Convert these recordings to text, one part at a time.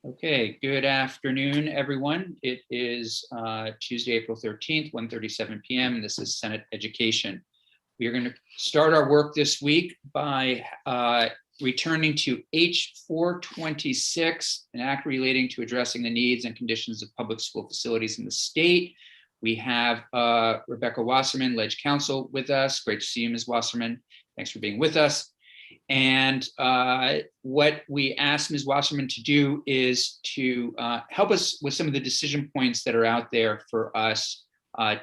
Okay, good afternoon, everyone. It is Tuesday, April 13th, 1:37 p.m. and this is Senate Education. We are going to start our work this week by returning to H426, an act relating to addressing the needs and conditions of public school facilities in the state. We have Rebecca Wasserman, Ledge Counsel, with us. Great to see you, Ms. Wasserman. Thanks for being with us. And what we asked Ms. Wasserman to do is to help us with some of the decision points that are out there for us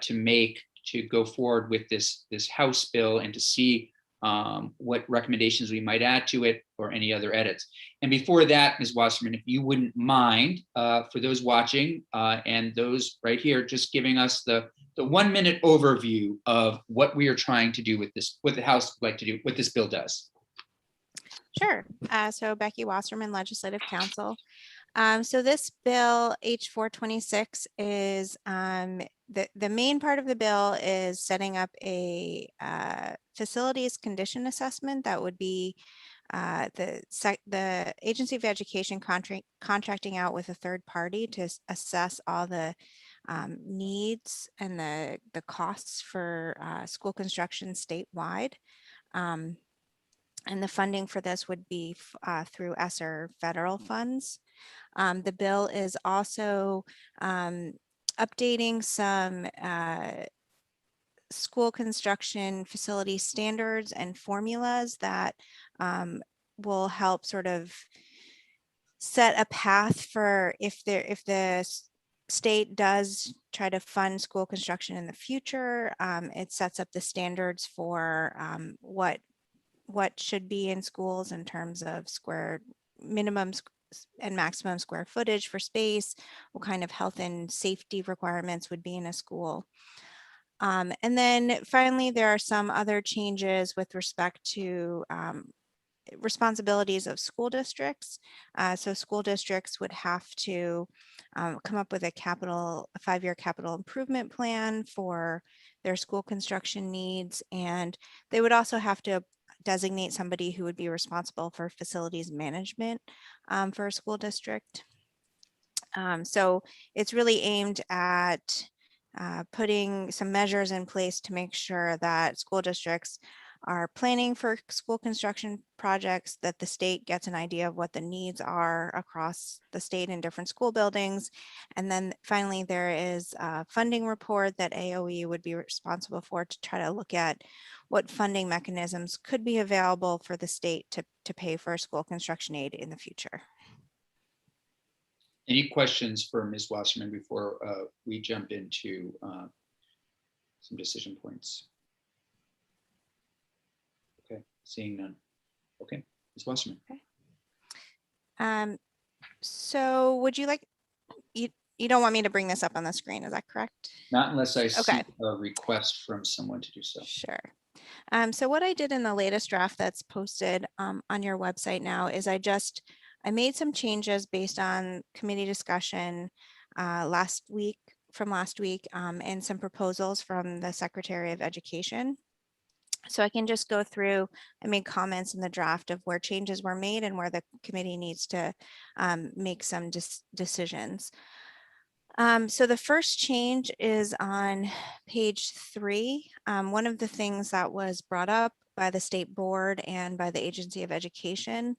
to make to go forward with this House bill and to see what recommendations we might add to it or any other edits. And before that, Ms. Wasserman, if you wouldn't mind, for those watching and those right here, just giving us the 1-minute overview of what we are trying to do with this, what the House would like to do, what this bill does. Sure. So Becky Wasserman, Legislative Counsel. So this bill, H426, is the main part of the bill is setting up a facilities condition assessment that would be the Agency of Education contracting out with a third party to assess all the needs and the costs for school construction statewide. And the funding for this would be through ESSER federal funds. The bill is also updating some school construction facility standards and formulas that will help sort of set a path for if the state does try to fund school construction in the future. It sets up the standards for what should be in schools in terms of minimum and maximum square footage for space, what kind of health and safety requirements would be in a school. And then finally, there are some other changes with respect to responsibilities of school districts. So school districts would have to come up with a 5-year capital improvement plan for their school construction needs. And they would also have to designate somebody who would be responsible for facilities management for a school district. So it's really aimed at putting some measures in place to make sure that school districts are planning for school construction projects, that the state gets an idea of what the needs are across the state in different school buildings. And then finally, there is a funding report that AOE would be responsible for to try to look at what funding mechanisms could be available for the state to pay for school construction aid in the future. Any questions for Ms. Wasserman before we jump into some decision points? Okay, seeing none. Okay, Ms. Wasserman. Okay. So would you like, you don't want me to bring this up on the screen, is that correct? Not unless I see a request from someone to do so. Sure. So what I did in the latest draft that's posted on your website now is I made some changes based on committee discussion last week and some proposals from the Secretary of Education. So I can just go through. I made comments in the draft of where changes were made and where the committee needs to make some decisions. So the first change is on page 3. One of the things that was brought up by the state board and by the Agency of Education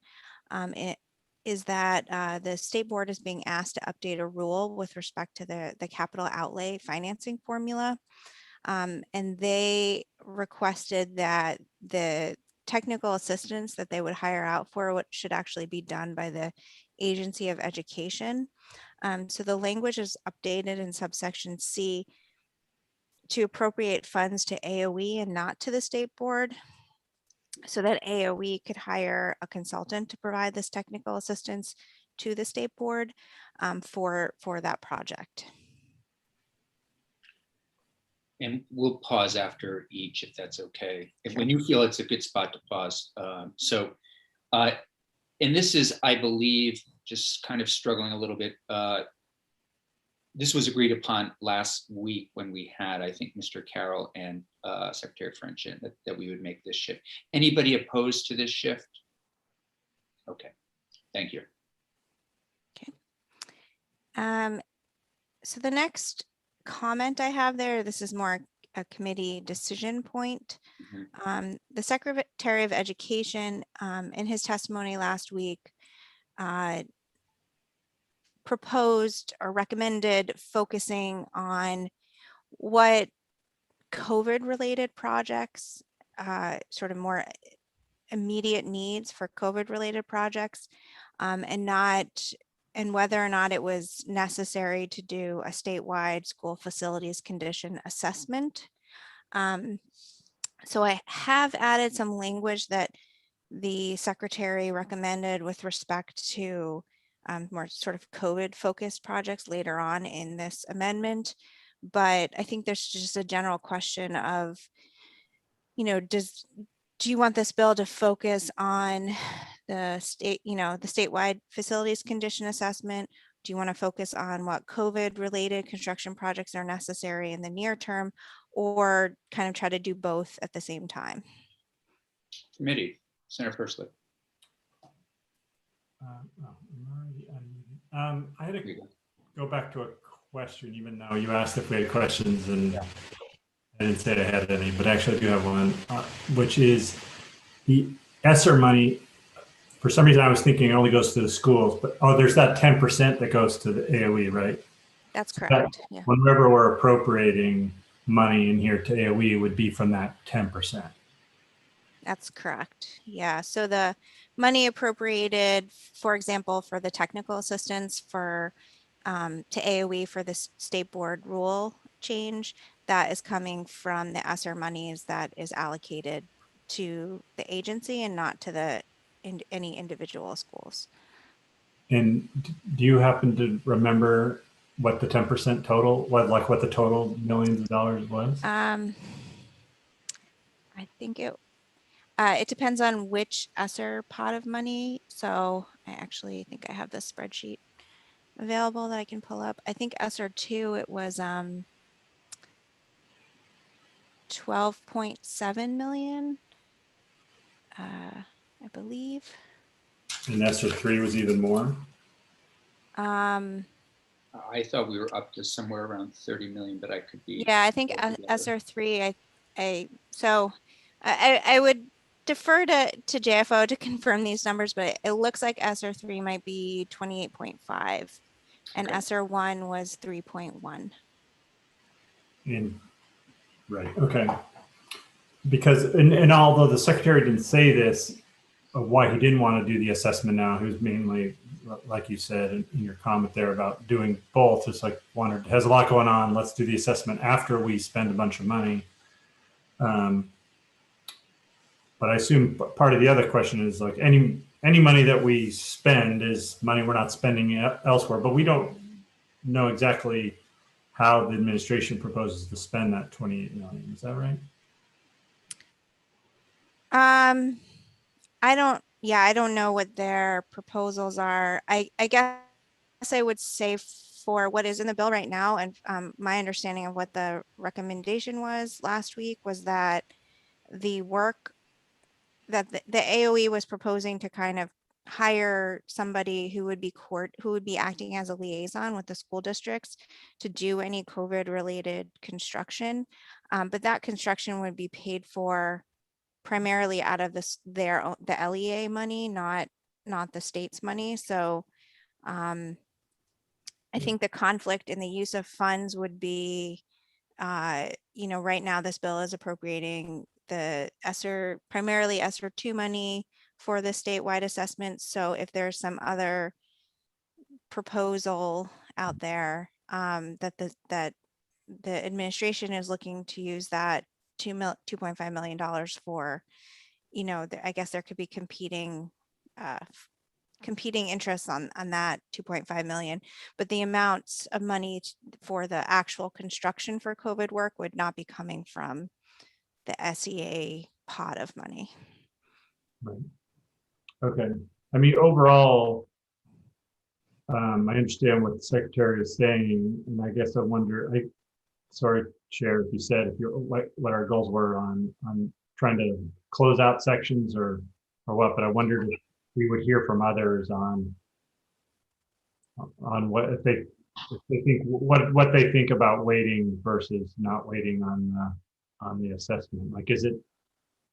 is that the state board is being asked to update a rule with respect to the capital outlay financing formula. And they requested that the technical assistance that they would hire out for what should actually be done by the Agency of Education. So the language is updated in subsection C to appropriate funds to AOE and not to the state board, so that AOE could hire a consultant to provide this technical assistance to the state board for that project. And we'll pause after each, if that's okay. Sure. When you feel it's a good spot to pause. And this is, I believe, just kind of struggling a little bit. This was agreed upon last week when we had, I think, Mr. Carroll and Secretary French in that we would make this shift. Anybody opposed to this shift? Okay, thank you. Okay. So the next comment I have there, this is more a committee decision point. The Secretary of Education, in his testimony last week, proposed or recommended focusing on what COVID-related projects, sort of more immediate needs for COVID-related projects, and whether or not it was necessary to do a statewide school facilities condition assessment. So I have added some language that the secretary recommended with respect to more sort of COVID-focused projects later on in this amendment. But I think there's just a general question of, do you want this bill to focus on the state, the statewide facilities condition assessment? Do you want to focus on what COVID-related construction projects are necessary in the near term, or kind of try to do both at the same time? Committee, Senator Persley. I had to go back to a question, even though you asked if we had questions, and I didn't say I had any, but actually I do have one, which is the ESSER money. For some reason, I was thinking it only goes to the schools, but there's that 10% that goes to the AOE, right? That's correct. Yeah. Whenever we're appropriating money in here to AOE, would be from that 10%. That's correct. Yeah. So the money appropriated, for example, for the technical assistance for to AOE for the state board rule change, that is coming from the ESSER monies that is allocated to the agency and not to any individual schools. And do you happen to remember what the 10% total, what the total millions of dollars was? I think it depends on which ESSER pot of money. So I actually think I have the spreadsheet available that I can pull up. I think ESSER 2, it was 12.7 million, I believe. And ESSER 3 was even more? I thought we were up to somewhere around 30 million, but I could be. Yeah, I think ESSER 3, I would defer to JFO to confirm these numbers, but it looks like ESSER 3 might be 28.5 and Okay. ESSER 1 was 3.1. Right, okay. Because, and although the secretary didn't say this, of why he didn't want to do the assessment now, he was mainly, like you said in your comment there about doing both, it's like has a lot going on, let's do the assessment after we spend a bunch of money. But I assume part of the other question is like any money that we spend is money we're not spending elsewhere, but we don't know exactly how the administration proposes to spend that 28 million. Is that right? I don't know what their proposals are. I guess I would say for what is in the bill right now, and my understanding of what the recommendation was last week was that the work that the AOE was proposing to kind of hire somebody who would be acting as a liaison with the school districts to do any COVID related construction. But that construction would be paid for primarily out of the LEA money, not the state's money. So I think the conflict in the use of funds would be, right now this bill is appropriating the primarily ESSER 2 money for the statewide assessment. So if there's some other proposal out there that the administration is looking to use that $2.5 million for, I guess there could be competing interests on that 2.5 million, but the amounts of money for the actual construction for COVID work would not be coming from the SEA pot of money. Right. Okay. I mean, overall, I understand what the secretary is saying, and I guess I wonder, sorry, Chair, if you said what our goals were on trying to close out sections or what, but I wondered if we would hear from others on what if they if they think what they think about waiting versus not waiting on the assessment. Like, is it?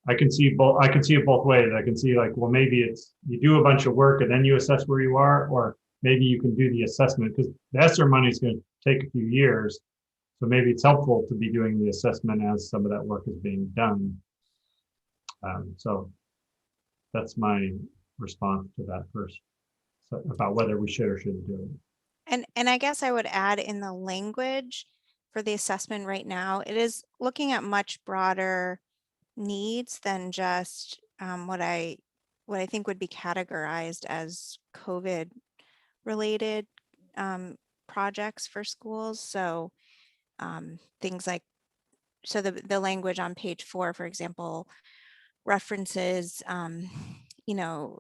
I can see it both ways. I can see like, well, maybe it's you do a bunch of work and then you assess where you are, or maybe you can do the assessment because the ESSER money is going to take a few years. So maybe it's helpful to be doing the assessment as some of that work is being done. So that's my response to that first, so about whether we should or shouldn't do it. And I guess I would add in the language for the assessment right now, it is looking at much broader needs than just what I think would be categorized as COVID related projects for schools. So things like, so the language on page 4, for example, references, you know,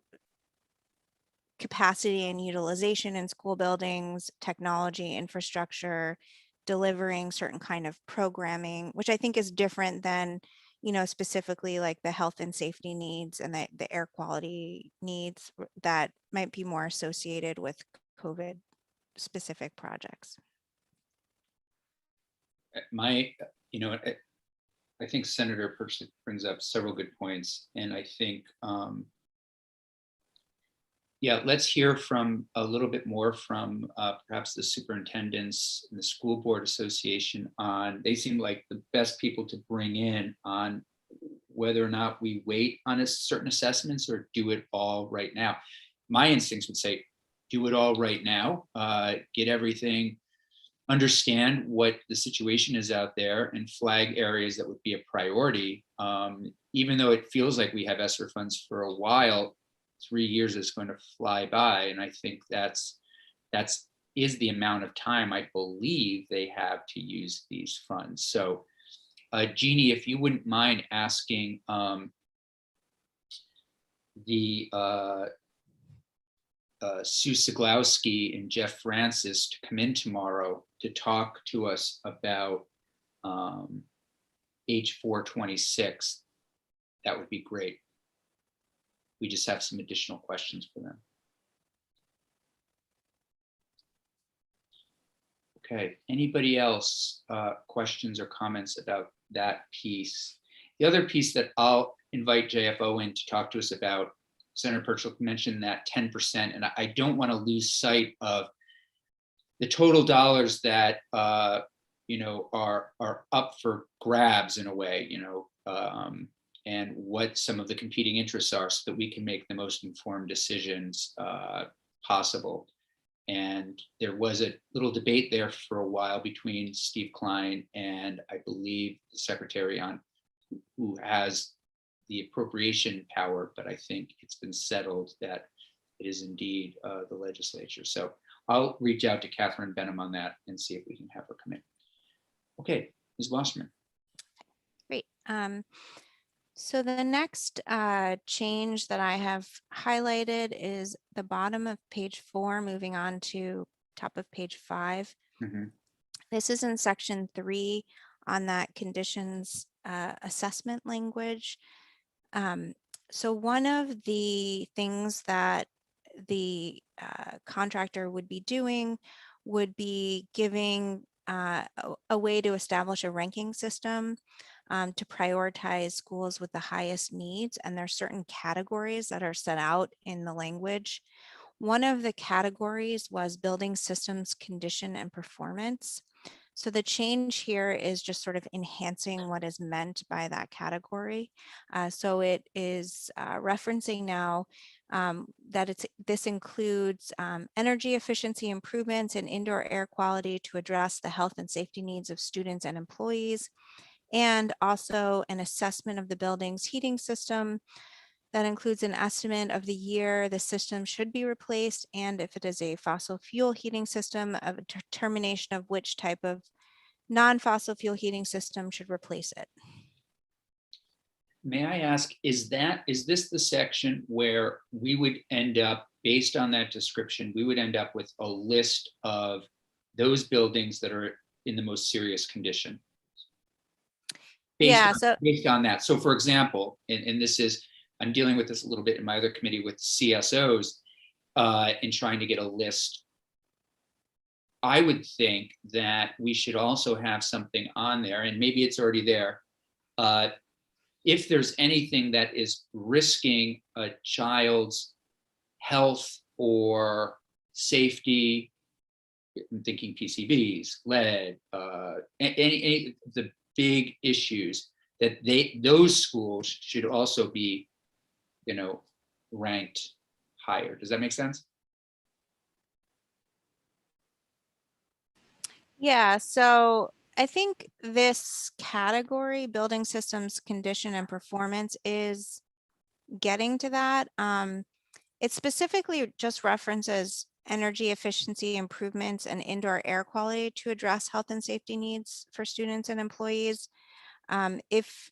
capacity and utilization in school buildings, technology, infrastructure, delivering certain kind of programming, which I think is different than, you know, specifically like the health and safety needs and the air quality needs that might be more associated with COVID specific projects. I think Senator Percy brings up several good points, and I think, yeah, let's hear from a little bit more from perhaps the superintendents and the school board association on, they seem like the best people to bring in on whether or not we wait on certain assessments or do it all right now. My instincts would say, do it all right now, get everything, understand what the situation is out there and flag areas that would be a priority. Even though it feels like we have ESSER funds for a while, 3 years is going to fly by. And I think that's the amount of time I believe they have to use these funds. So Jeannie, if you wouldn't mind asking Sue Siglowski and Jeff Francis to come in tomorrow to talk to us about H426, that would be great. We just have some additional questions for them. Okay, anybody else questions or comments about that piece? The other piece that I'll invite JFO in to talk to us about, Senator Perchel mentioned that 10%, and I don't want to lose sight of the total dollars that you know, are up for grabs in a way, you know, and what some of the competing interests are, so that we can make the most informed decisions possible. And there was a little debate there for a while between Steve Klein and I believe the secretary on who has the appropriation power, but I think it's been settled that it is indeed the legislature. So I'll reach out to Catherine Benham on that and see if we can have her come in. Okay, Ms. Wasserman. Great. So the next change that I have highlighted is the bottom of page 4, moving on to top of page 5. Mm-hmm. This is in section 3 on that conditions assessment language. So one of the things that the contractor would be doing would be giving a way to establish a ranking system to prioritize schools with the highest needs. And there are certain categories that are set out in the language. One of the categories was building systems condition and performance. So the change here is just sort of enhancing what is meant by that category. So it is referencing now that this includes energy efficiency improvements and indoor air quality to address the health and safety needs of students and employees, and also an assessment of the building's heating system that includes an estimate of the year the system should be replaced, and if it is a fossil fuel heating system, of a determination of which type of non-fossil fuel heating system should replace it. May I ask, is this the section where we would end up, based on that description, we would end up with a list of those buildings that are in the most serious condition? Based on that. So for example, and this is, I'm dealing with this a little bit in my other committee with CSOs in trying to get a list I would think that we should also have something on there, and maybe it's already there. If there's anything that is risking a child's health or safety, I'm thinking PCBs, lead, any of the big issues, that those schools should also be, ranked higher. Does that make sense? Yeah, so I think this category, building systems, condition and performance, is getting to that. It specifically just references energy efficiency improvements and indoor air quality to address health and safety needs for students and employees. If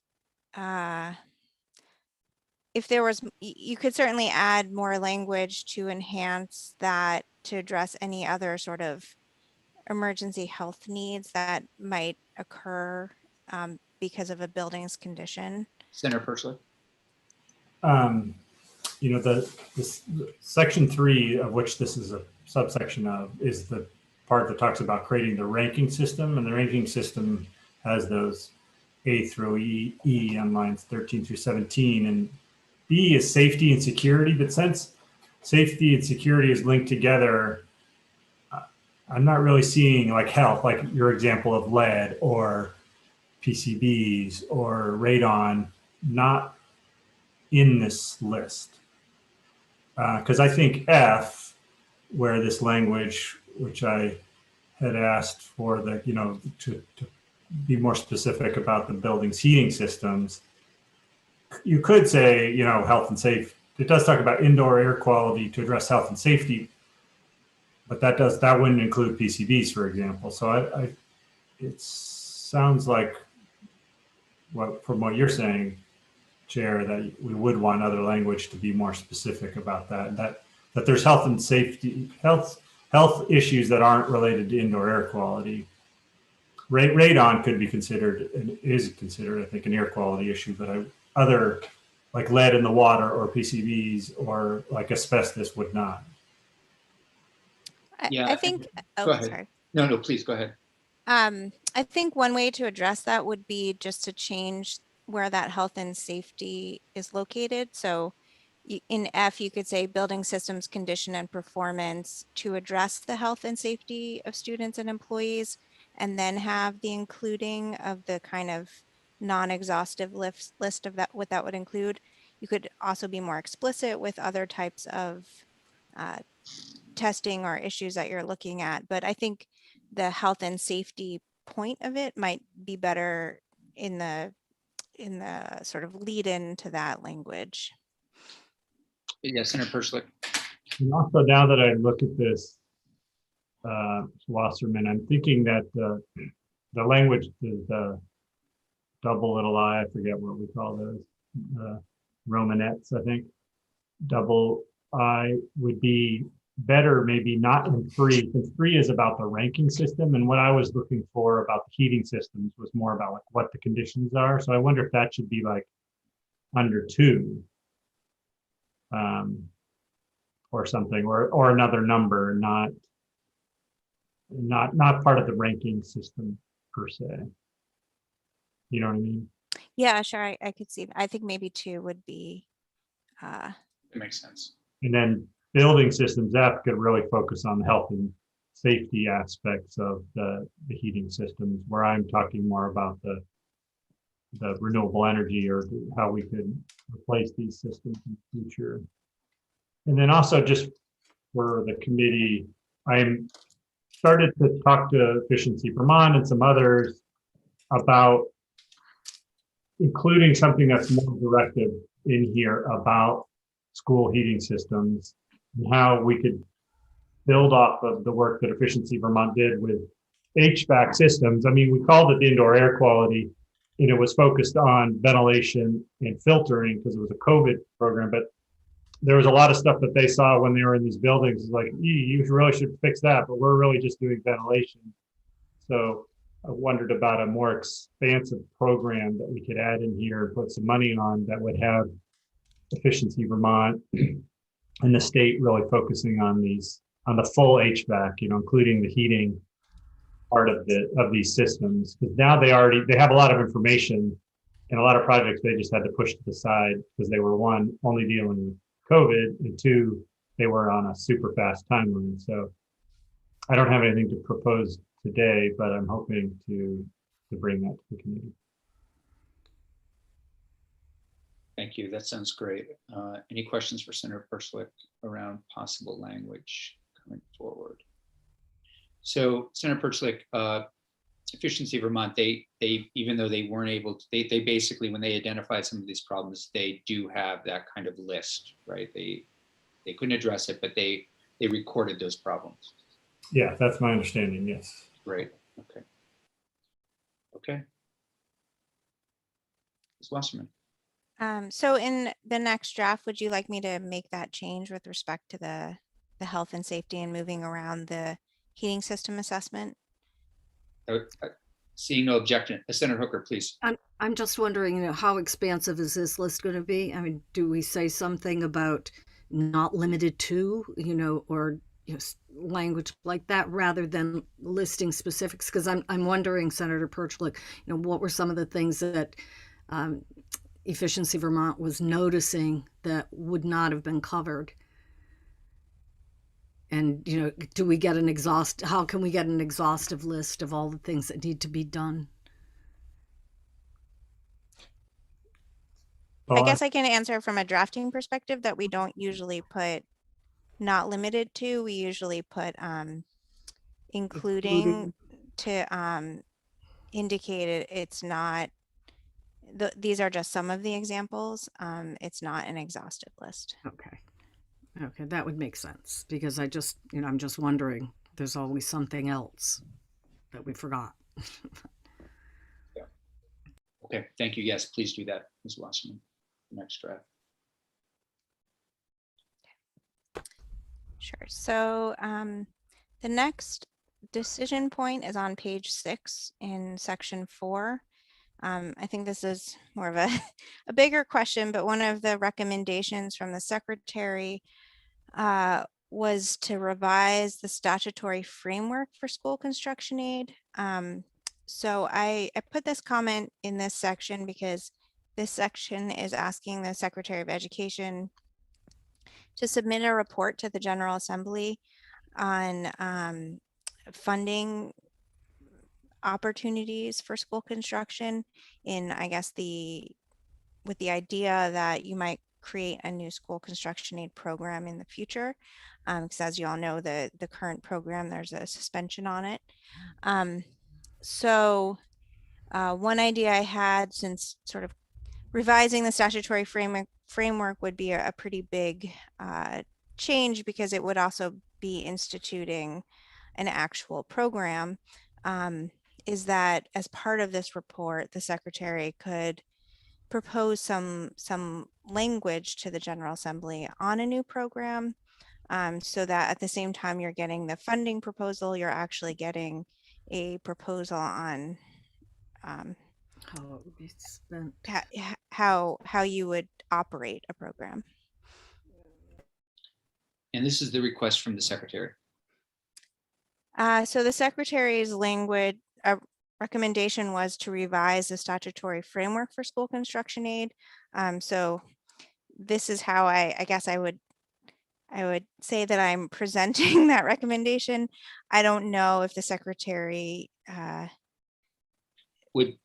there was, you could certainly add more language to enhance that, to address any other sort of emergency health needs that might occur because of a building's condition. Senator Persley? This section 3, of which this is a subsection of, is the part that talks about creating the ranking system, and the ranking system has those A through E on lines 13 through 17, and B is safety and security. But since safety and security is linked together, I'm not really seeing like health, like your example of lead or PCBs or radon, not in this list. Because I think F, where this language, which I had asked for the, to be more specific about the building's heating systems, you could say, health and safety. It does talk about indoor air quality to address health and safety, but that wouldn't include PCBs, for example. So it sounds like from what you're saying, Chair, that we would want other language to be more specific about that there's health and safety, health issues that aren't related to indoor air quality. Radon could be considered, and is considered, I think, an air quality issue, but other like lead in the water or PCBs or like asbestos would not. Yeah, I think, go ahead. Sorry. No, please go ahead. I think one way to address that would be just to change where that health and safety is located. So in F, you could say building systems, condition and performance to address the health and safety of students and employees, and then have the including of the kind of non-exhaustive list of that, what that would include. You could also be more explicit with other types of testing or issues that you're looking at. But I think the health and safety point of it might be better in the sort of lead into that language. Yeah, Senator Persley. And also, now that I look at this, Wasserman, I'm thinking that the language is double little I forget what we call those, Romanettes, I think. Double I would be better, maybe not in 3, since 3 is about the ranking system, and what I was looking for about the heating systems was more about like what the conditions are. So I wonder if that should be like under 2, or something, or another number, not part of the ranking system per se. You know what I mean? Yeah, sure. I could see that. I think maybe 2 would be. It makes sense. And then building systems F could really focus on the health and safety aspects of the heating systems, where I'm talking more about the renewable energy or how we could replace these systems in the future. And then also, just for the committee, I'm started to talk to Efficiency Vermont and some others about including something that's more directive in here about school heating systems and how we could build off of the work that Efficiency Vermont did with HVAC systems. I mean, we called it indoor air quality, and it was focused on ventilation and filtering because it was a COVID program, but there was a lot of stuff that they saw when they were in these buildings, like, you really should fix that, but we're really just doing ventilation. So I wondered about a more expansive program that we could add in here and put some money on that would have Efficiency Vermont and the state really focusing on these on the full HVAC, including the heating part of these systems. Because now they have a lot of information, and a lot of projects they just had to push to the side because they were, one, only dealing with COVID, and two, they were on a super fast timeline. So I don't have anything to propose today, but I'm hoping to bring that to the committee. Thank you. That sounds great. Any questions for Senator Perchlik around possible language coming forward? So Senator Perchlik, Efficiency Vermont, they even though they weren't able to, they basically, when they identified some of these problems, they do have that kind of list, right? They couldn't address it, but they recorded those problems. Yeah, that's my understanding. Yes. Great. Okay. Okay. Ms. Wasserman. So in the next draft, would you like me to make that change with respect to the health and safety and moving around the heating system assessment? Seeing no objection, Senator Hooker, please. I'm just wondering, how expansive is this list going to be? I mean, do we say something about not limited to, or language like that rather than listing specifics? Because I'm wondering, Senator Perchlik, what were some of the things that Efficiency Vermont was noticing that would not have been covered? And, do we get how can we get an exhaustive list of all the things that need to be done? I guess I can answer from a drafting perspective that we don't usually put not limited to, we usually put including to indicate it's not, these are just some of the examples. It's not an exhaustive list. Okay, that would make sense, because I'm just wondering, there's always something else that we forgot. Yeah. Okay, thank you. Yes, please do that, Ms. Wasserman. Next draft. Sure. So the next decision point is on page 6 in section 4. I think this is more of a bigger question, but one of the recommendations from the secretary was to revise the statutory framework for school construction aid. So I put this comment in this section because this section is asking the Secretary of Education to submit a report to the General Assembly on funding opportunities for school construction in, I guess, with the idea that you might create a new school construction aid program in the future. Because as you all know, the current program, there's a suspension on it. So one idea I had, since sort of revising the statutory framework would be a pretty big change, because it would also be instituting an actual program, is that as part of this report, the secretary could propose some language to the General Assembly on a new program, so that at the same time you're getting the funding proposal, you're actually getting a proposal on How it would be spent. how you would operate a program. And this is the request from the secretary. So the secretary's language recommendation was to revise the statutory framework for school construction aid. So this is how I guess I would say that I'm presenting that recommendation. I don't know if the secretary Would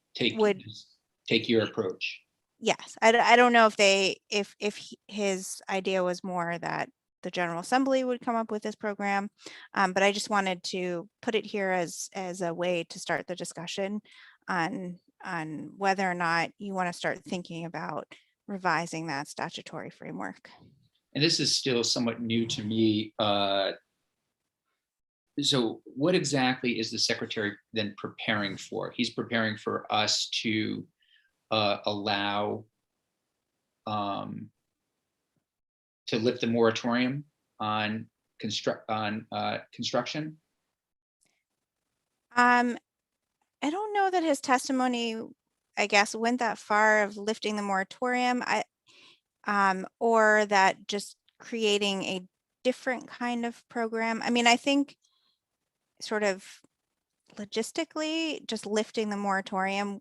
take your approach. Yes, I don't know if his idea was more that the General Assembly would come up with this program, but I just wanted to put it here as a way to start the discussion on whether or not you want to start thinking about revising that statutory framework. And this is still somewhat new to me. So what exactly is the secretary then preparing for? He's preparing for us to allow to lift the moratorium on construction? I don't know that his testimony, I guess, went that far of lifting the moratorium, or that just creating different kind of program. I mean, I think sort of logistically, just lifting the moratorium,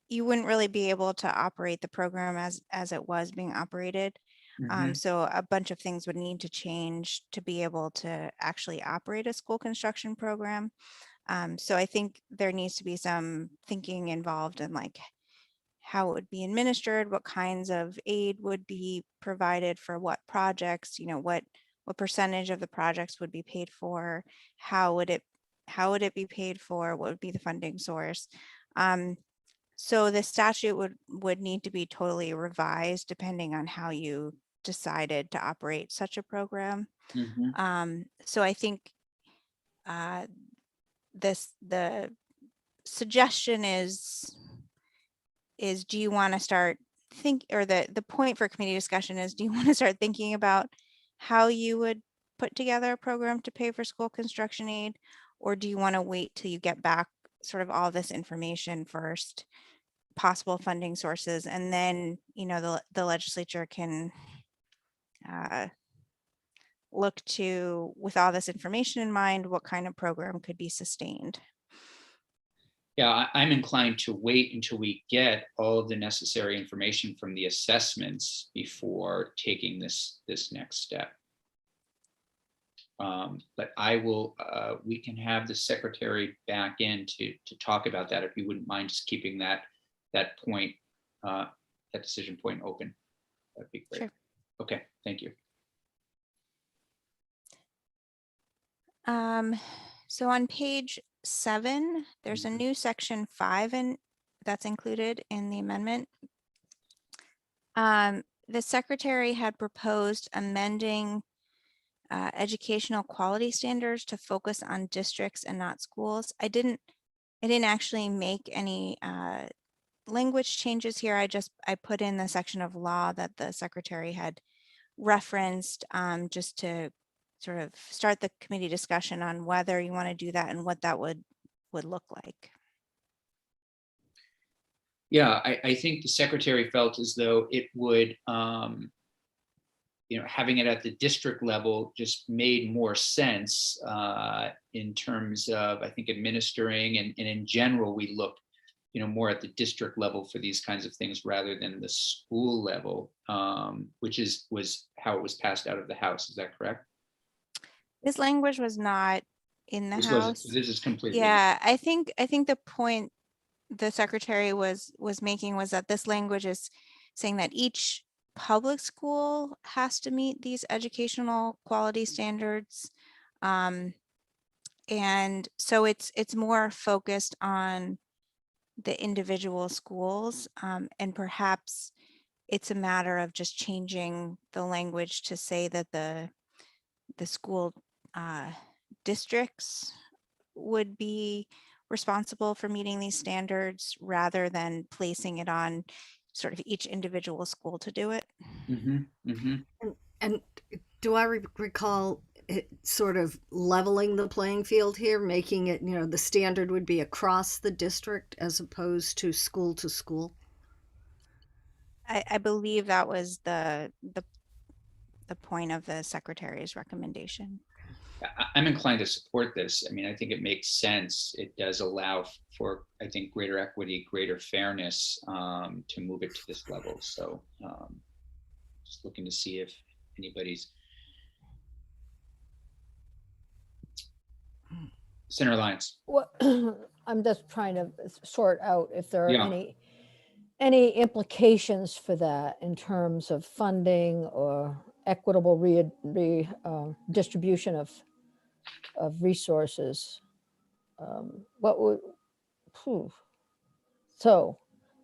you wouldn't really be able to operate the program as it was being operated. Mhm. So a bunch of things would need to change to be able to actually operate a school construction program. So I think there needs to be some thinking involved in like how it would be administered, what kinds of aid would be provided for what projects, what percentage of the projects would be paid for, how would it be paid for, what would be the funding source. So the statute would need to be totally revised depending on how you decided to operate such a program. Mhm. So I think the suggestion is do you want to start or the point for committee discussion is, do you want to start thinking about how you would put together a program to pay for school construction aid, or do you want to wait till you get back sort of all this information first, possible funding sources, and then the legislature can look to, with all this information in mind, what kind of program could be sustained? Yeah, I'm inclined to wait until we get all of the necessary information from the assessments before taking this next step. But I will, we can have the secretary back in to talk about that, if you wouldn't mind just keeping that point, that decision point open. That'd be great. Sure. Okay, thank you. So on page 7, there's a Mhm. new section 5 that's included in the amendment. The secretary had proposed amending educational quality standards to focus on districts and not schools. I didn't actually make any language changes here. I put in the section of law that the secretary had referenced, just to sort of start the committee discussion on whether you want to do that and what that would look like. Yeah, I think the secretary felt as though it would, having it at the district level just made more sense in terms of, I think, administering, and in general, we look, more at the district level for these kinds of things rather than the school level, which was how it was passed out of the House. Is that correct? This language was not in the House. This is completely. Yeah, I think the point the secretary was making was that this language is saying that each public school has to meet these educational quality standards. And so it's more focused on the individual schools, and perhaps it's a matter of just changing the language to say that the school districts would be responsible for meeting these standards rather than placing it on sort of each individual school to do it. Mhm, mhm. And do I recall it sort of leveling the playing field here, making it, the standard would be across the district as opposed to school to school? I believe that was the point of the secretary's recommendation. I'm inclined to support this. I mean, I think it makes sense. It does allow for, I think, greater equity, greater fairness, to move it to this level. So just looking to see if anybody's. Senator Lyons. Well, I'm just trying to sort out if there are Yeah. any implications for that in terms of funding or equitable distribution of resources. What would, so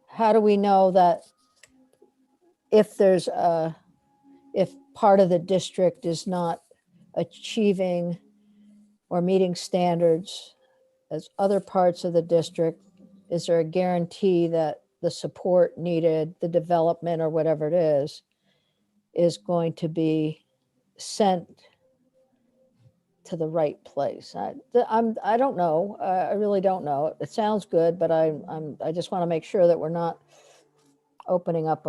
how do we know that if if part of the district is not achieving or meeting standards as other parts of the district, is there a guarantee that the support needed, the development or whatever it is going to be sent to the right place? I don't know. I really don't know. It sounds good, but I just want to make sure that we're not opening up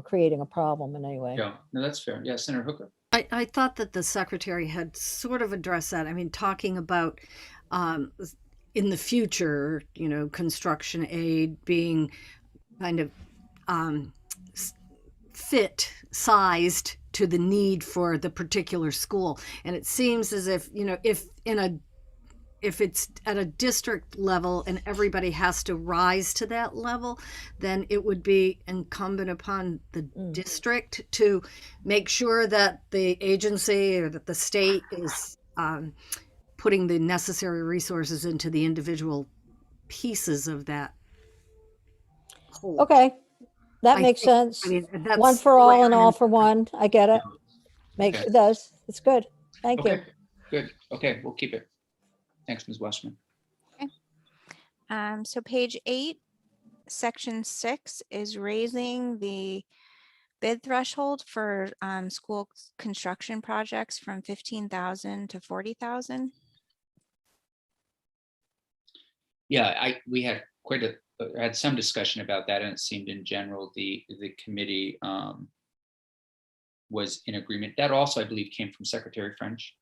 creating a problem in any way. Yeah, no, that's fair. Yeah, Senator Hooker. I thought that the secretary had sort of addressed that. I mean, talking about in the future, construction aid being kind of fit sized to the need for the particular school. And it seems as if, if it's at a district level and everybody has to rise to that level, then it would be incumbent upon the district to make sure that the agency or that the state is putting the necessary resources into the individual pieces of that whole. Okay, that I makes think- sense. I mean, that's One for the way all and I all for one. I get it. Okay. It does. It's good. Thank you. Okay, good. Okay, we'll keep it. Thanks, Ms. Wasserman. So page 8, section 6 is raising the bid threshold for school construction projects from 15,000 to 40,000. Yeah, we had had some discussion about that, and it seemed in general the committee was in agreement. That also, I believe, came from Secretary French.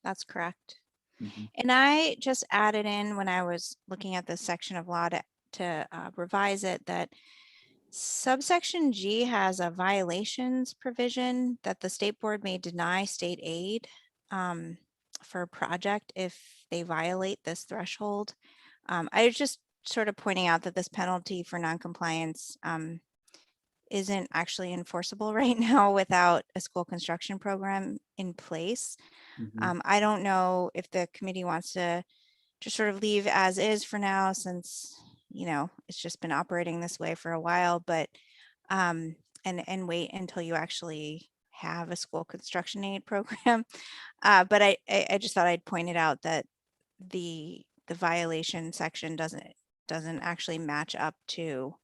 That's correct. Mhm. And I just added in when I was looking at this section of law to revise it, that subsection G has a violations provision that the state board may deny state aid for a project if they violate this threshold. I was just sort of pointing out that this penalty for noncompliance isn't actually enforceable right now without a school construction program in place. Mhm. I don't know if the committee wants to just sort of leave as is for now, since, it's just been operating this way for a while, but, and wait until you actually have a school construction aid program. But I just thought I'd point it out that the violation section doesn't actually match up to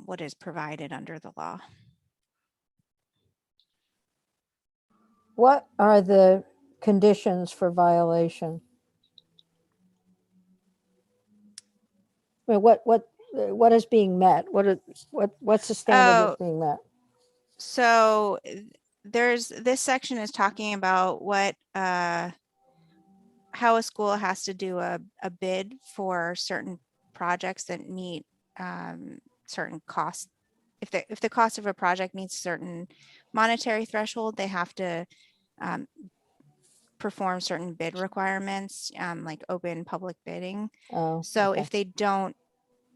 what is provided under the law. What are the conditions for violation? I mean, what is being met? What's the standard that's being met? So this section is talking about what how a school has to do a bid for certain projects that meet certain costs. If the cost of a project meets a certain monetary threshold, they have to perform certain bid requirements, like open public bidding. Oh, So okay. if they don't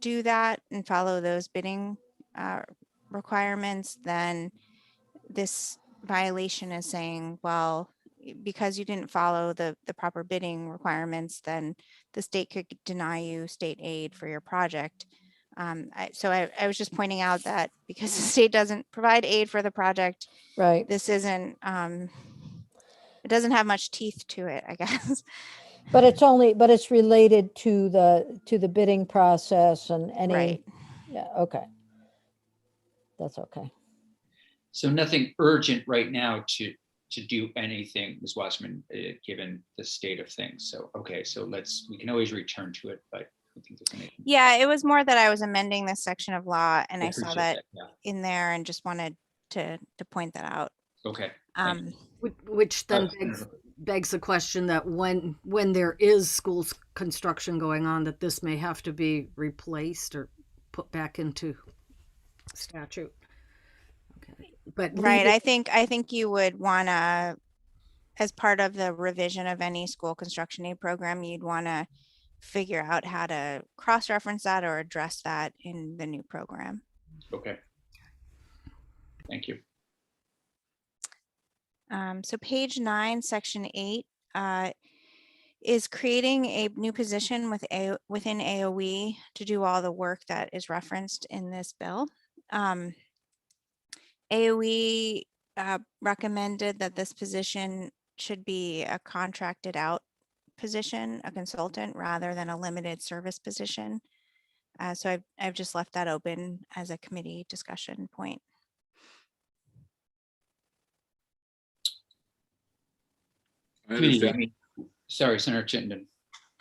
do that and follow those bidding requirements, then this violation is saying, well, because you didn't follow the proper bidding requirements, then the state could deny you state aid for your project. So I was just pointing out that because the state doesn't provide aid for the project, Right. this isn't, it doesn't have much teeth to it, I guess. But it's related to the bidding process and any. Right. Yeah. Okay. That's okay. So nothing urgent right now to do anything, Ms. Wasserman, given the state of things. So, okay, so we can always return to it, but I think there's anything. Yeah, it was more that I was amending this section of law and I I saw appreciate that Yeah. in there and just wanted to point that out. Okay. thank you. Which then begs the question that when there is school construction going on, that this may have to be replaced or put back into statute. Okay, but Right, I think you would want to, as part of the revision of any school construction aid program, you'd want to figure out how to cross-reference that or address that in the new program. Okay. Thank you. So page 9, section 8 is creating a new position within AOE to do all the work that is referenced in this bill. AOE recommended that this position should be a contracted out position, a consultant, rather than a limited service position. So I've just left that open as a committee discussion point. I Committee, understand, sorry, Senator Chittenden.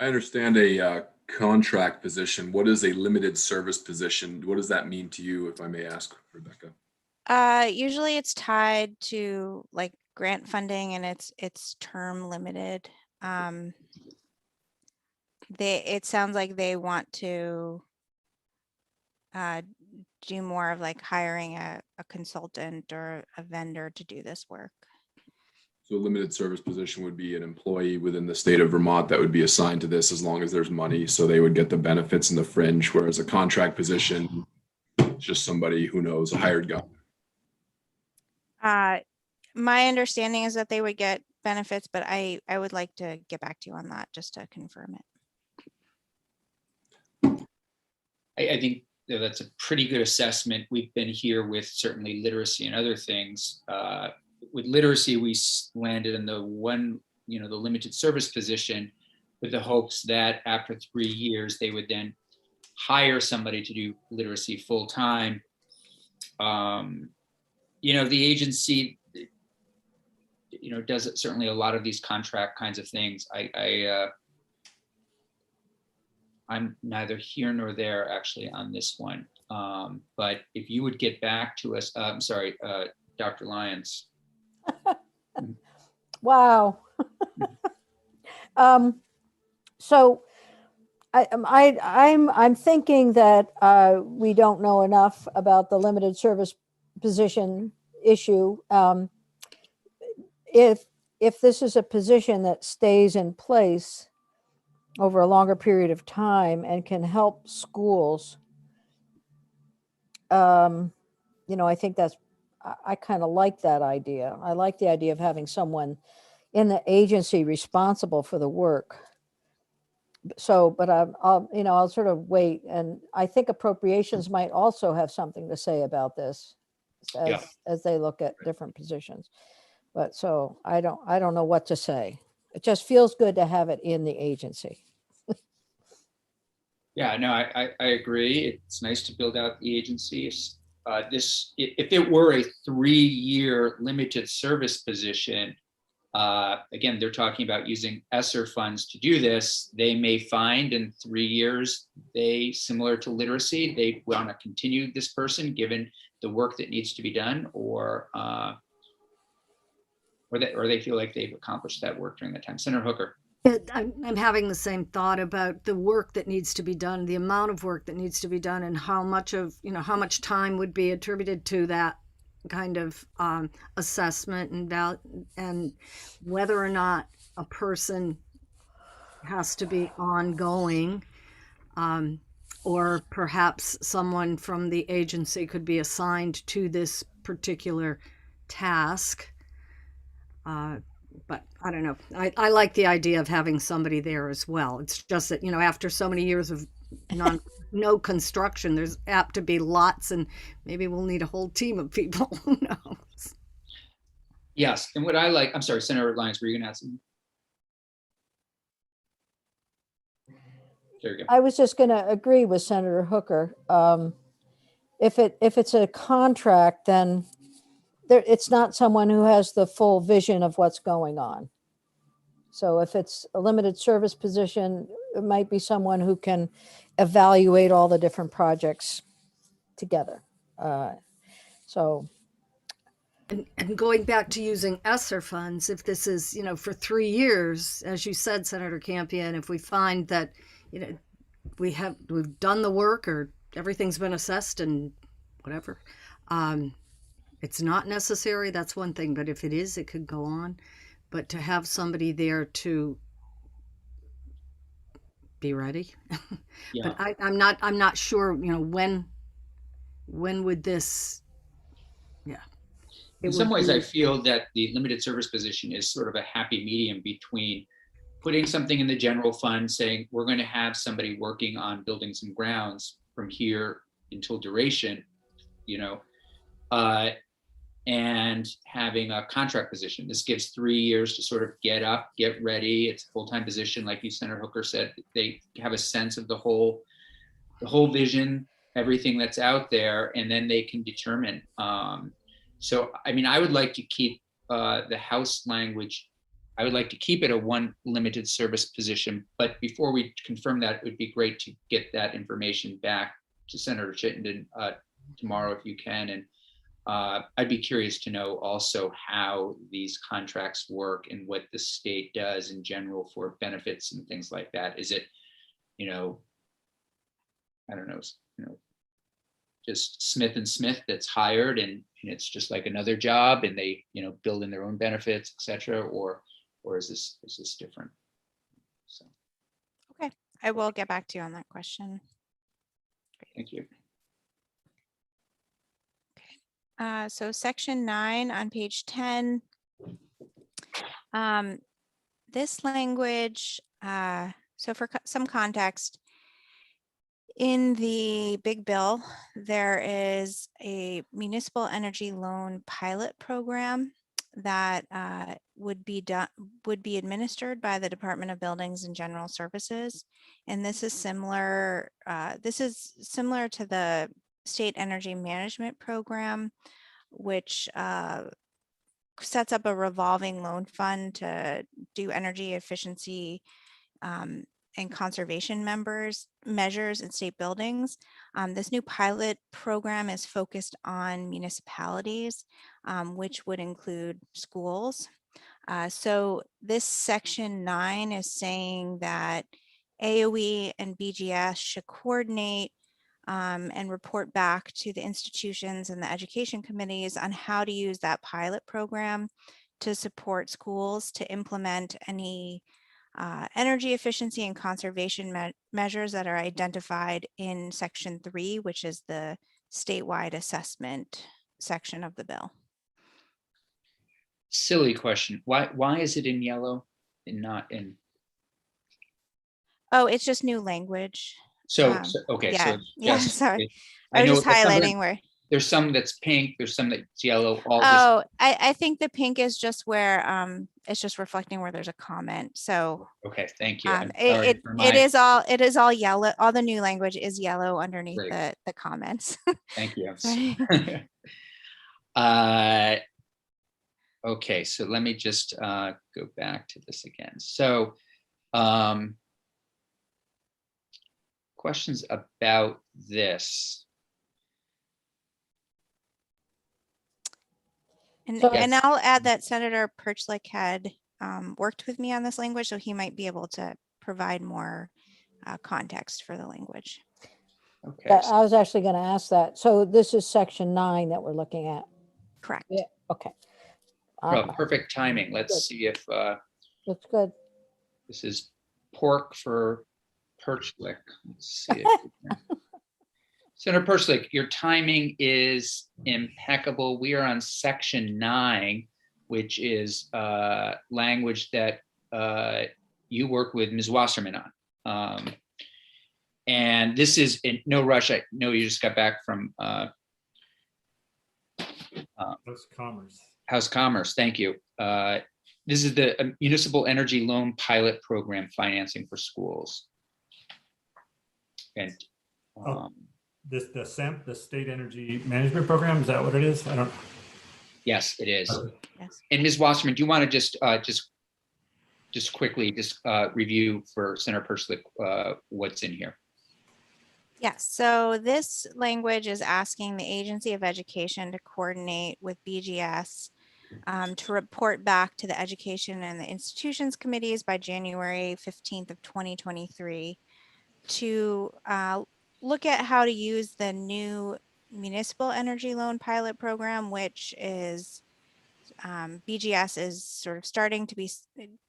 I understand a contract position. What is a limited service position? What does that mean to you, if I may ask, Rebecca? Usually it's tied to like grant funding and it's term limited. It sounds like they want to do more of like hiring a consultant or a vendor to do this work. So a limited service position would be an employee within the state of Vermont that would be assigned to this as long as there's money. So they would get the benefits and the fringe, whereas a contract position, is just somebody who knows, a hired gun. My understanding is that they would get benefits, but I would like to get back to you on that just to confirm it. I think that that's a pretty good assessment. We've been here with certainly literacy and other things. With literacy, we landed in the limited service position with the hopes that after 3 years, they would then hire somebody to do literacy full time. The agency, does certainly a lot of these contract kinds of things. I'm neither here nor there actually on this one. But if you would get back to us, I'm sorry, Dr. Lyons. Wow. So I'm thinking that we don't know enough about the limited service position issue. If this is a position that stays in place over a longer period of time and can help schools, I think I kind of like that idea. I like the idea of having someone in the agency responsible for the work. So, but I'll sort of wait, and I think appropriations might also have something to say about this as they look at different positions. But so I don't know what to say. It just feels good to have it in the agency. Yeah, no, I agree. It's nice to build out the agencies. If it were a 3-year limited service position, again, they're talking about using ESSER funds to do this. They may find in 3 years, similar to literacy, they want to continue this person given the work that needs to be done, or they feel like they've accomplished that work during that time. Senator Hooker. I'm having the same thought about the work that needs to be done, the amount of work that needs to be done, and how much time would be attributed to that kind of assessment and whether or not a person has to be ongoing, or perhaps someone from the agency could be assigned to this particular task. But I don't know. I like the idea of having somebody there as well. It's just that, after so many years of no construction, there's apt to be lots, and maybe we'll need a whole team of people. Who knows? Yes. And what I like, I'm sorry, Senator Lyons, were you going to ask something? There you go. I was just going to agree with Senator Hooker. If it's a contract, then it's not someone who has the full vision of what's going on. So if it's a limited service position, it might be someone who can evaluate all the different projects together. And going back to using ESSER funds, if this is, for 3 years, as you said, Senator Campion, if we find that, we've done the work or everything's been assessed and whatever, it's not necessary, that's one thing, but if it is, it could go on. But to have somebody there to be ready. Yeah. But I'm not sure, when would this, yeah. In some ways, I feel that the limited service position is sort of a happy medium between putting something in the general fund, saying we're going to have somebody working on buildings and grounds from here until duration, and having a contract position. This gives 3 years to sort of get up, get ready. It's a full-time position, like you, Senator Hooker, said. They have a sense of the whole vision, everything that's out there, and then they can determine. So, I would like to keep the House language. I would like to keep it a one limited service position, but before we confirm that, it would be great to get that information back to Senator Chittenden tomorrow if you can, and I'd be curious to know also how these contracts work and what the state does in general for benefits and things like that. Is it, I don't know, just Smith and Smith that's hired and it's just like another job and they, build in their own benefits, et cetera, or is this different? So, Okay, I will get back to you on that question. thank you. So section 9 on page 10. This language, so for some context, in the big bill, there is a municipal energy loan pilot program that would be administered by the Department of Buildings and General Services. And this is similar to the State Energy Management Program, which sets up a revolving loan fund to do energy efficiency and conservation measures in state buildings. This new pilot program is focused on municipalities, which would include schools. So this section 9 is saying that AOE and BGS should coordinate and report back to the institutions and the education committees on how to use that pilot program to support schools to implement any energy efficiency and conservation measures that are identified in section 3, which is the statewide assessment section of the bill. Silly question. Why is it in yellow and not in? Oh, it's just new language. Okay. Yeah, So yeah, just, sorry. I I was know just there's some highlighting where. there's some that's pink, there's some that's yellow, all this. Oh, I think the pink is just where it's just reflecting where there's a comment. So Okay, thank you. it is all yellow. All the new language is yellow underneath Great. the comments. Thank you. Sorry. Okay, so let me just go back to this again. So questions about this? And, So- and I'll add that Senator Perchlik had worked with me on this language, so he might be able to provide more context for the language. Okay, Yeah, I was actually going to ask that. So this is section 9 that we're looking at. Correct. Yeah. Okay. well, perfect timing. Let's Good. see if Looks good. this is pork for Perchlik. Let's see. If we can- Senator Perchlik, your timing is impeccable. We are on section 9, which is language that you work with Ms. Wasserman on. And this is in no rush. I know you just got back from That's commerce. House Commerce. Thank you. This is the Municipal Energy Loan Pilot Program financing for schools. And The SEMP, the State Energy Management Program, is that what it is? I don't. yes, it is. Okay. Yes. And Ms. Wasserman, do you want to just quickly review for Senator Perchlik what's in here? Yes, so this language is asking the Agency of Education to coordinate with BGS to report back to the Education and the Institutions Committees by January 15th of 2023 to look at how to use the new Municipal Energy Loan Pilot Program, which is BGS is sort of starting to be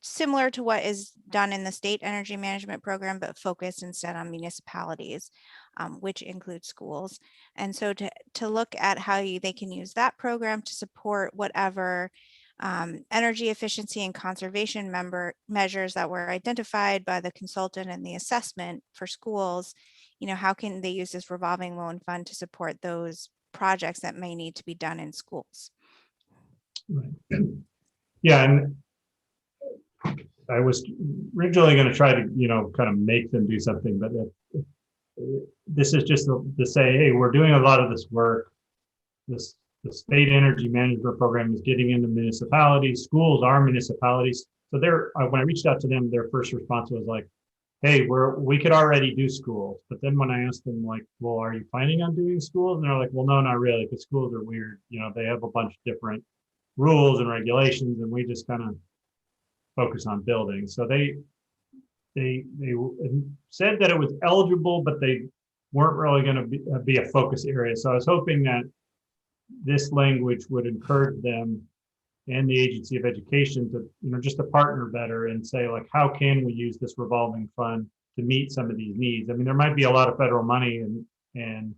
similar to what is done in the State Energy Management Program, but focused instead on municipalities, which include schools. And so to look at how they can use that program to support whatever energy efficiency and conservation measures that were identified by the consultant and the assessment for schools, how can they use this revolving loan fund to support those projects that may need to be done in schools? Right. Yeah, and I was originally going to try to, kind of make them do something, but this is just to say, hey, we're doing a lot of this work. The State Energy Management Program is getting into municipalities. Schools are municipalities. So when I reached out to them, their first response was like, hey, we could already do schools. But then when I asked them like, well, are you planning on doing schools? And they're like, well, no, not really, because schools are weird. You know, they have a bunch of different rules and regulations, and we just kind of focus on buildings. So they said that it was eligible, but they weren't really going to be a focus area. So I was hoping that this language would encourage them and the Agency of Education to, you know, just to partner better and say, like, how can we use this revolving fund to meet some of these needs? I mean, there might be a lot of federal money and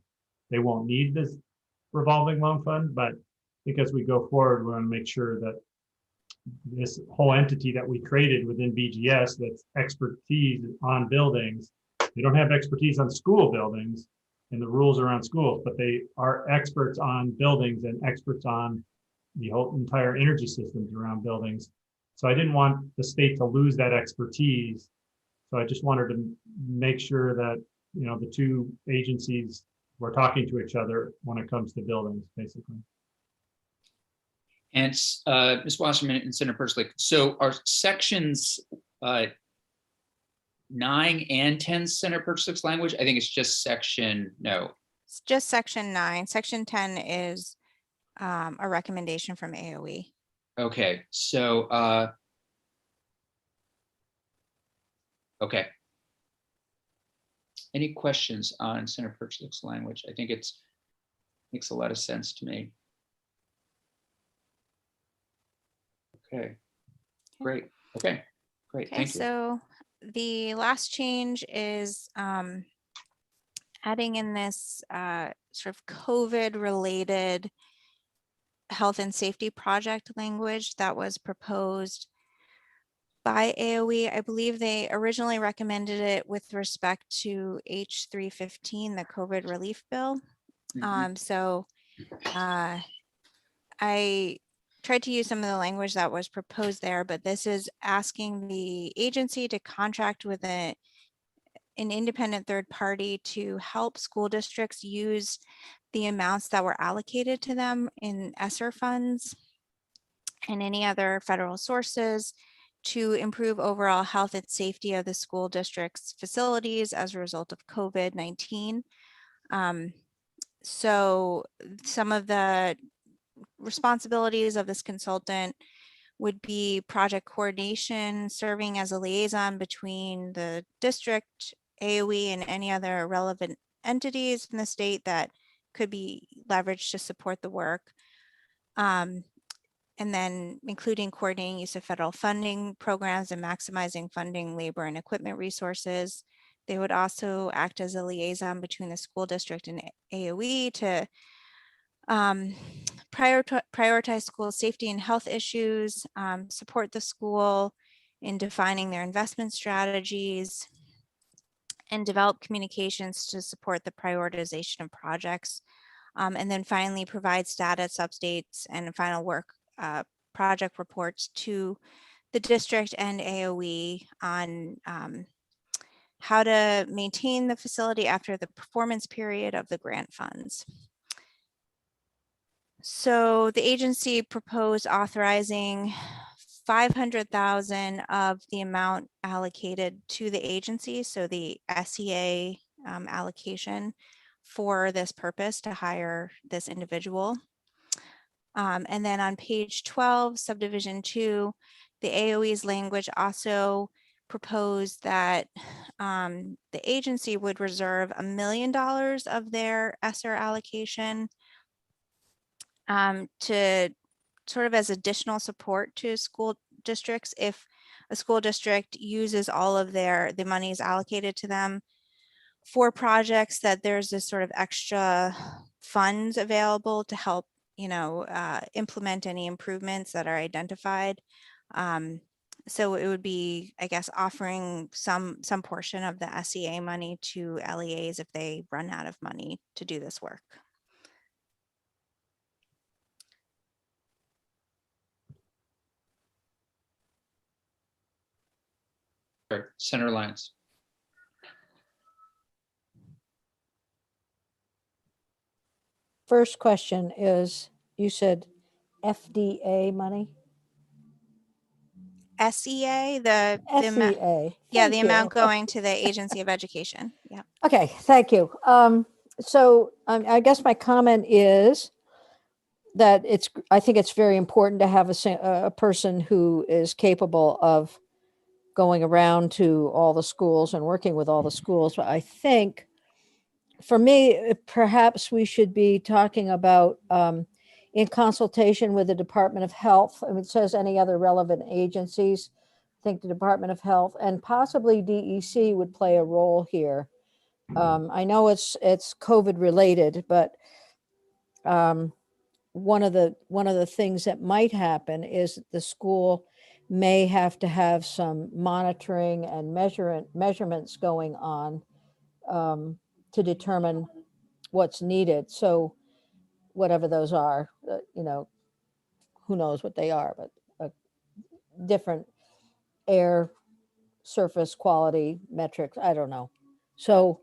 they won't need this revolving loan fund, but because we go forward, we want to make sure that this whole entity that we created within BGS that's expertise on buildings, they don't have expertise on school buildings and the rules around schools, but they are experts on buildings and experts on the whole entire energy systems around buildings. So I didn't want the state to lose that expertise. So I just wanted to make sure that, you know, the two agencies were talking to each other when it comes to buildings, basically. And Ms. Wasserman and Senator Perslick, so are sections 9 and 10 Senator Perslick's language? I think it's just no. It's just section 9. Section 10 is a recommendation from AOE. Okay, so okay. Any questions on Senator Perslick's language? I think makes a lot of sense to me. Okay, great. Okay, great. Okay, Thank you. so the last change is adding in this sort of COVID-related health and safety project language that was proposed by AOE. I believe they originally recommended it with respect to H315, the COVID relief bill. So I tried to use some of the language that was proposed there, but this is asking the agency to contract with an independent third party to help school districts use the amounts that were allocated to them in ESSER funds and any other federal sources to improve overall health and safety of the school district's facilities as a result of COVID-19. So some of the responsibilities of this consultant would be project coordination, serving as a liaison between the district, AOE, and any other relevant entities in the state that could be leveraged to support the work. And then including coordinating use of federal funding programs and maximizing funding, labor, and equipment resources. They would also act as a liaison between the school district and AOE to prioritize school safety and health issues, support the school in defining their investment strategies, and develop communications to support the prioritization of projects. And then finally provide status updates and final work project reports to the district and AOE on how to maintain the facility after the performance period of the grant funds. So the agency proposed authorizing 500,000 of the amount allocated to the agency, so the SEA allocation for this purpose to hire this individual. And then on page 12, subdivision 2, the AOE's language also proposed that the agency would reserve $1 million of their ESSER allocation to sort of as additional support to school districts if a school district uses all of the monies allocated to them for projects, that there's this sort of extra funds available to help, you know, implement any improvements that are identified. So it would be, I guess, offering some portion of the SEA money to LEAs if they run out of money to do this work. Sure. Senator Lyons. First question is, you said FDA money? SEA, the amount, SEA. yeah, Thank the you. amount going to the Agency of Education. Yeah. Okay, thank you. So I guess my comment is that I think it's very important to have a person who is capable of going around to all the schools and working with all the schools. But I think for me, perhaps we should be talking about in consultation with the Department of Health. I mean, it says any other relevant agencies. I think the Department of Health and possibly DEC would play a role here. I know it's COVID related, but one of the things that might happen is that the school may have to have some monitoring and measurements going on to determine what's needed. So whatever those are, who knows what they are, but different air surface quality metrics, I don't know. So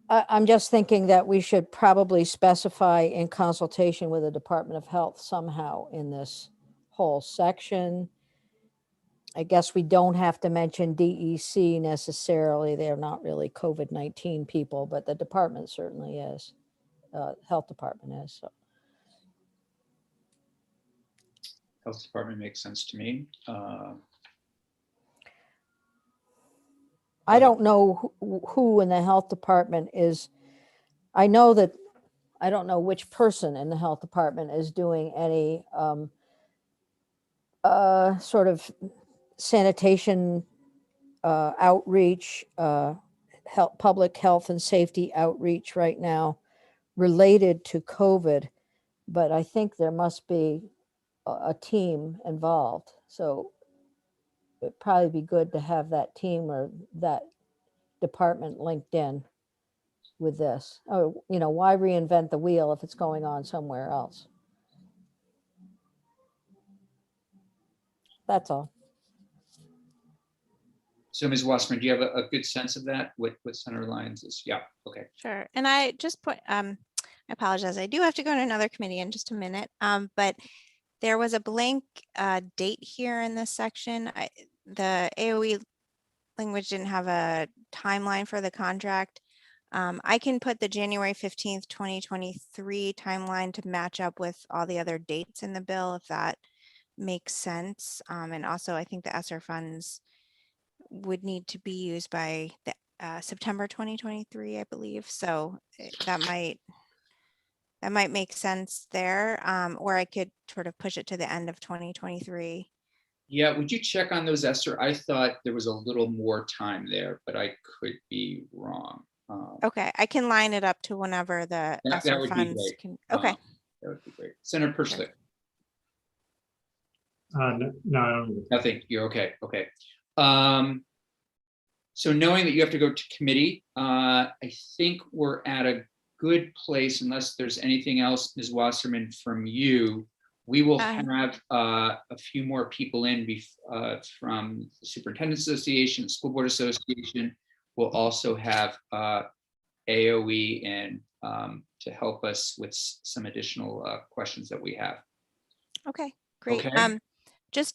I'm just thinking that we should probably specify in consultation with the Department of Health somehow in this whole section. I guess we don't have to mention DEC necessarily. They're not really COVID-19 people, but the department certainly is. Health department is. So. Health department makes sense to me. I don't know who in the health department is. I know that I don't know which person in the health department is doing any sort of sanitation outreach, public health and safety outreach right now related to COVID, but I think there must be a team involved. So it'd probably be good to have that team or that department linked in with this. Oh, why reinvent the wheel if it's going on somewhere else? That's all. So Ms. Wasserman, do you have a good sense of that? What Senator Lyons is? Yeah, okay. Sure. And I just I apologize. I do have to go to another committee in just a minute. But there was a blank date here in this section. The AOE language didn't have a timeline for the contract. I can put the January 15th, 2023 timeline to match up with all the other dates in the bill, if that makes sense. And also I think the ESSER funds would need to be used by the September 2023, I believe. So that might make sense there. Or I could sort of push it to the end of 2023. Yeah, would you check on those, Esther? I thought there was a little more time there, but I could be wrong. Okay, I can line it up to whenever the ESSER would be funds great. can. Okay. That would be great. Senator Perschlick. No. Nothing. You're okay. Okay. So knowing that you have to go to committee, I think we're at a good place, unless there's anything else, Ms. Wasserman, from you. We will have a few more people in from the Superintendent Association, School Board Association. We'll also have AOE in to help us with some additional questions that we have. Okay, great. Okay.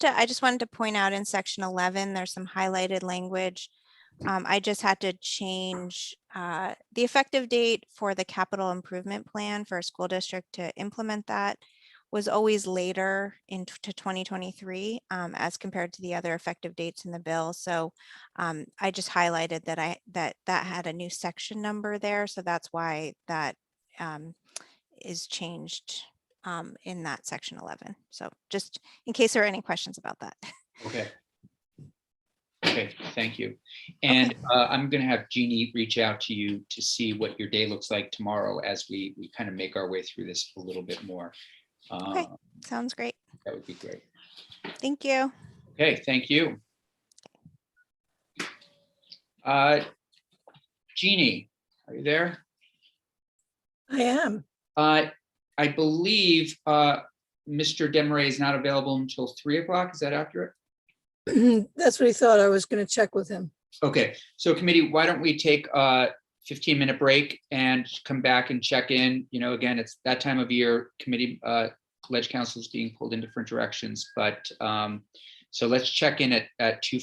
I just wanted to point out in section 11, there's some highlighted language. I just had to change the effective date for the capital improvement plan for a school district to implement that was always later into 2023 as compared to the other effective dates in the bill. So I just highlighted that that had a new section number there. So that's why that is changed in that section 11. So just in case there are any questions about that. Okay. Okay, thank you. And I'm going to have Jeannie reach out to you to see what your day looks like tomorrow as we kind of make our way through this a little bit more. Okay, sounds great. That would be great. Thank you. Okay, thank you. Jeannie, are you there? I am. I believe Mr. Desmarais is not available until 3 o'clock. Is that accurate? That's what he thought. I was going to check with him. Okay, so committee, why don't we take a 15-minute break and come back and check in? Again, it's that time of year. Committee, Ledge Council is being pulled in different directions, but So let's check in at 2:40.